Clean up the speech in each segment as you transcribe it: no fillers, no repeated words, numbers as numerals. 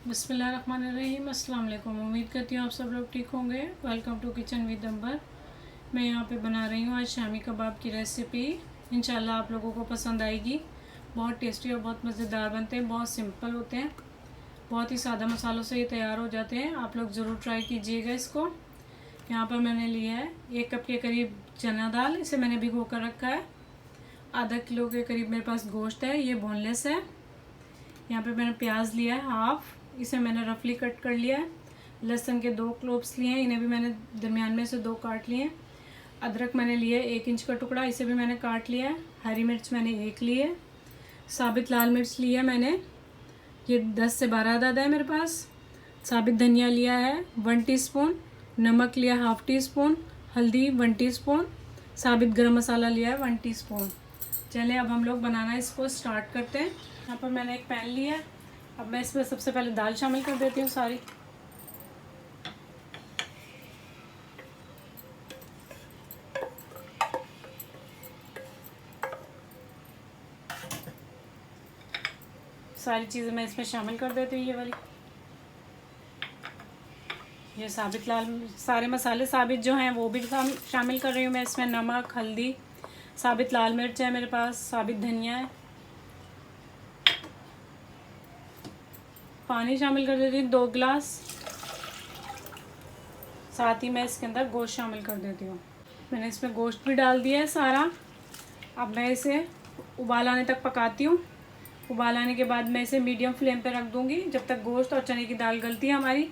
बिस्मिल्लाहिर्रहमानिर्रहीम। अस्सलाम वालेकुम। उम्मीद करती हूँ आप सब लोग ठीक होंगे। वेलकम टू किचन विद अंबर। मैं यहाँ पे बना रही हूँ आज शामी कबाब की रेसिपी। इंशाल्लाह आप लोगों को पसंद आएगी। बहुत टेस्टी और बहुत मज़ेदार बनते हैं, बहुत सिंपल होते हैं, बहुत ही सादा मसालों से ये तैयार हो जाते हैं। आप लोग ज़रूर ट्राई कीजिएगा इसको। यहाँ पर मैंने लिया है 1 कप के करीब चना दाल, इसे मैंने भिगो कर रखा है। आधा किलो के करीब मेरे पास गोश्त है, ये बोनलेस है। यहाँ पे मैंने प्याज लिया है हाफ, इसे मैंने रफली कट कर लिया है। लहसुन के 2 क्लोव्स लिए हैं, इन्हें भी मैंने दरमियान में से 2 काट लिए हैं। अदरक मैंने लिया है 1 इंच का टुकड़ा, इसे भी मैंने काट लिया है। हरी मिर्च मैंने 1 ली है। साबित लाल मिर्च लिया है मैंने, ये 10 से 12 अदद है मेरे पास। साबित धनिया लिया है 1 टीस्पून। नमक लिया हाफ टी स्पून। हल्दी 1 टीस्पून। साबित गरम मसाला लिया है 1 टीस्पून। चलिए अब हम लोग बनाना इसको स्टार्ट करते हैं। यहाँ पर मैंने एक पैन लिया है। अब मैं इसमें सबसे पहले दाल शामिल कर देती हूँ सारी। सारी चीज़ें मैं इसमें शामिल कर देती हूँ। ये वाली, ये साबित लाल सारे मसाले साबित जो हैं वो भी शामिल कर रही हूँ मैं इसमें। नमक, हल्दी, साबित लाल मिर्च है मेरे पास, साबित धनिया है। पानी शामिल कर देती हूँ 2 गिलास। साथ ही मैं इसके अंदर गोश्त शामिल कर देती हूँ। मैंने इसमें गोश्त भी डाल दिया है सारा। अब मैं इसे उबाल आने तक पकाती हूँ। उबाल आने के बाद मैं इसे मीडियम फ्लेम पे रख दूँगी जब तक गोश्त और चने की दाल गलती है हमारी।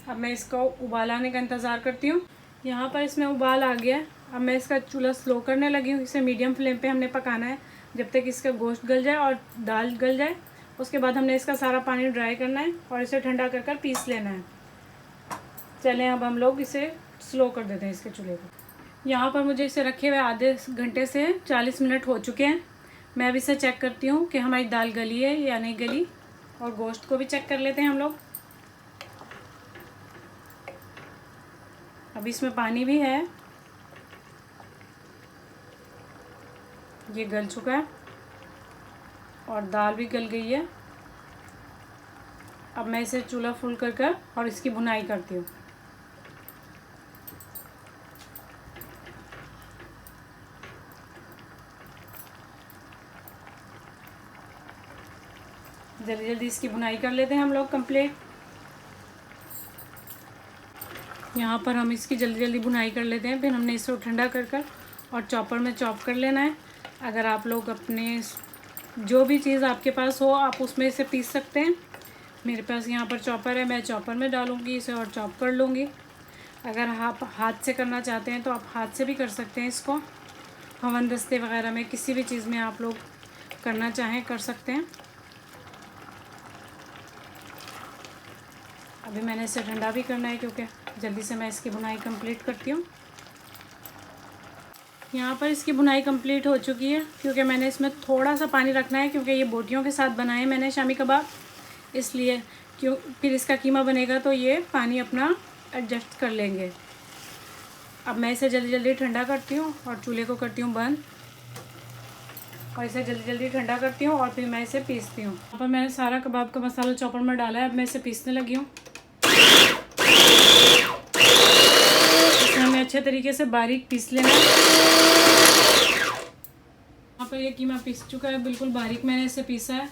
अब मैं इसको उबाल आने का इंतज़ार करती हूँ। यहाँ पर इसमें उबाल आ गया है। अब मैं इसका चूल्हा स्लो करने लगी हूँ। इसे मीडियम फ्लेम पे हमने पकाना है जब तक इसका गोश्त गल जाए और दाल गल जाए। उसके बाद हमने इसका सारा पानी ड्राई करना है और इसे ठंडा कर कर पीस लेना है। चलें अब हम लोग इसे स्लो कर देते हैं इसके चूल्हे को। यहाँ पर मुझे इसे रखे हुए आधे घंटे से 40 मिनट हो चुके हैं। मैं अब इसे चेक करती हूँ कि हमारी दाल गली है या नहीं गली, और गोश्त को भी चेक कर लेते हैं हम लोग। अब इसमें पानी भी है, ये गल चुका है और दाल भी गल गई है। अब मैं इसे चूल्हा फुल कर कर और इसकी भुनाई करती हूँ। जल्दी जल्दी इसकी भुनाई कर लेते हैं हम लोग कंप्लीट। यहाँ पर हम इसकी जल्दी जल्दी भुनाई कर लेते हैं, फिर हमने इसको ठंडा कर कर और चॉपर में चॉप कर लेना है। अगर आप लोग अपने जो भी चीज़ आपके पास हो आप उसमें इसे पीस सकते हैं। मेरे पास यहाँ पर चॉपर है, मैं चॉपर में डालूँगी इसे और चॉप कर लूँगी। अगर आप हाथ से करना चाहते हैं तो आप हाथ से भी कर सकते हैं इसको। हवन दस्ते वगैरह में किसी भी चीज़ में आप लोग करना चाहें कर सकते हैं। अभी मैंने इसे ठंडा भी करना है क्योंकि जल्दी से मैं इसकी भुनाई कंप्लीट करती हूँ। यहाँ पर इसकी भुनाई कंप्लीट हो चुकी है क्योंकि मैंने इसमें थोड़ा सा पानी रखना है क्योंकि ये बोटियों के साथ बनाए मैंने शामी कबाब, इसलिए क्यों फिर इसका कीमा बनेगा तो ये पानी अपना एडजस्ट कर लेंगे। अब मैं इसे जल्दी जल्दी ठंडा करती हूँ और चूल्हे को करती हूँ बंद और इसे जल्दी जल्दी ठंडा करती हूँ और फिर मैं इसे पीसती हूँ। यहाँ पर मैंने सारा कबाब का मसाला चॉपर में डाला है। अब मैं इसे पीसने लगी हूँ। इसे हमें अच्छे तरीके से बारीक पीस लेना है। यहाँ पर ये कीमा पीस चुका है, बिल्कुल बारीक मैंने इसे पीसा है।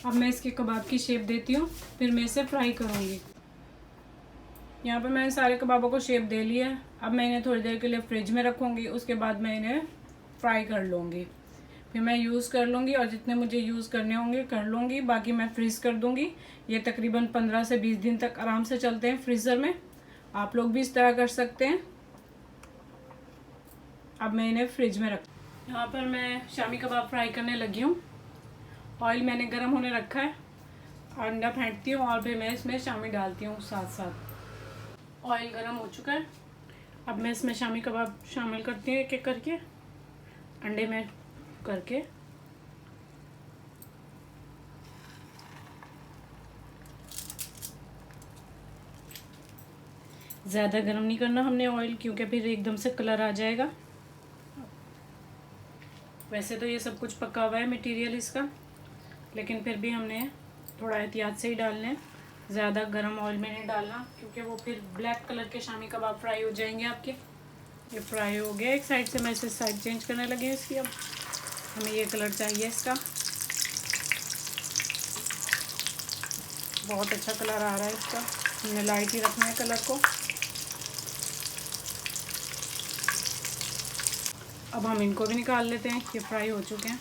अब मैं इसके कबाब की शेप देती हूँ, फिर मैं इसे फ्राई करूँगी। यहाँ पर मैंने सारे कबाबों को शेप दे लिया है। अब मैं इन्हें थोड़ी देर के लिए फ्रिज में रखूँगी, उसके बाद मैं इन्हें फ्राई कर लूँगी। फिर मैं यूज़ कर लूँगी और जितने मुझे यूज़ करने होंगे कर लूँगी, बाकी मैं फ्रीज़ कर दूँगी। ये तकरीबन 15 से 20 दिन तक आराम से चलते हैं फ्रीज़र में। आप लोग भी इस तरह कर सकते हैं। अब मैं इन्हें फ्रिज में रख। यहाँ पर मैं शामी कबाब फ्राई करने लगी हूँ। ऑयल मैंने गर्म होने रखा है, अंडा फेंटती हूँ और फिर मैं इसमें शामी डालती हूँ साथ साथ। ऑयल गर्म हो चुका है। अब मैं इसमें शामी कबाब शामिल करती हूँ एक एक करके, अंडे में करके। ज़्यादा गर्म नहीं करना हमने ऑयल, क्योंकि फिर एकदम से कलर आ जाएगा। वैसे तो ये सब कुछ पका हुआ है मटेरियल इसका, लेकिन फिर भी हमने थोड़ा एहतियात से ही डालना है, ज़्यादा गर्म ऑयल में नहीं डालना, क्योंकि वो फिर ब्लैक कलर के शामी कबाब फ्राई हो जाएंगे आपके। ये फ्राई हो गया एक साइड से, मैं इसे साइड चेंज करने लगी इसकी। अब हमें ये कलर चाहिए इसका, बहुत अच्छा कलर आ रहा है इसका। हमने लाइट ही रखना है कलर को। अब हम इनको भी निकाल लेते हैं, ये फ्राई हो चुके हैं।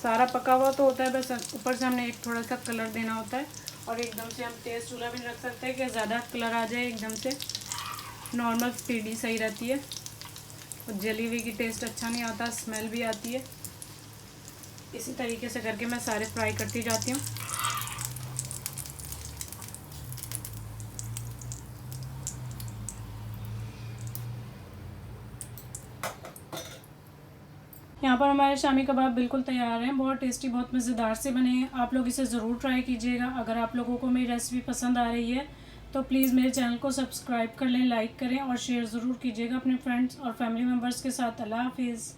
सारा पका हुआ तो होता है, बस ऊपर से हमने एक थोड़ा सा कलर देना होता है। और एकदम से हम तेज़ चूल्हा भी रख सकते हैं कि ज़्यादा कलर आ जाए एकदम से। नॉर्मल स्पीड ही सही रहती है, और जली हुई की टेस्ट अच्छा नहीं आता, स्मेल भी आती है। इसी तरीके से करके मैं सारे फ्राई करती जाती हूँ। यहाँ पर हमारे शामी कबाब बिल्कुल तैयार हैं, बहुत टेस्टी, बहुत मज़ेदार से बने हैं। आप लोग इसे ज़रूर ट्राई कीजिएगा। अगर आप लोगों को मेरी रेसिपी पसंद आ रही है तो प्लीज़ मेरे चैनल को सब्सक्राइब कर लें, लाइक करें और शेयर ज़रूर कीजिएगा अपने फ्रेंड्स और फैमिली मेम्बर्स के साथ। अल्लाह हाफिज़।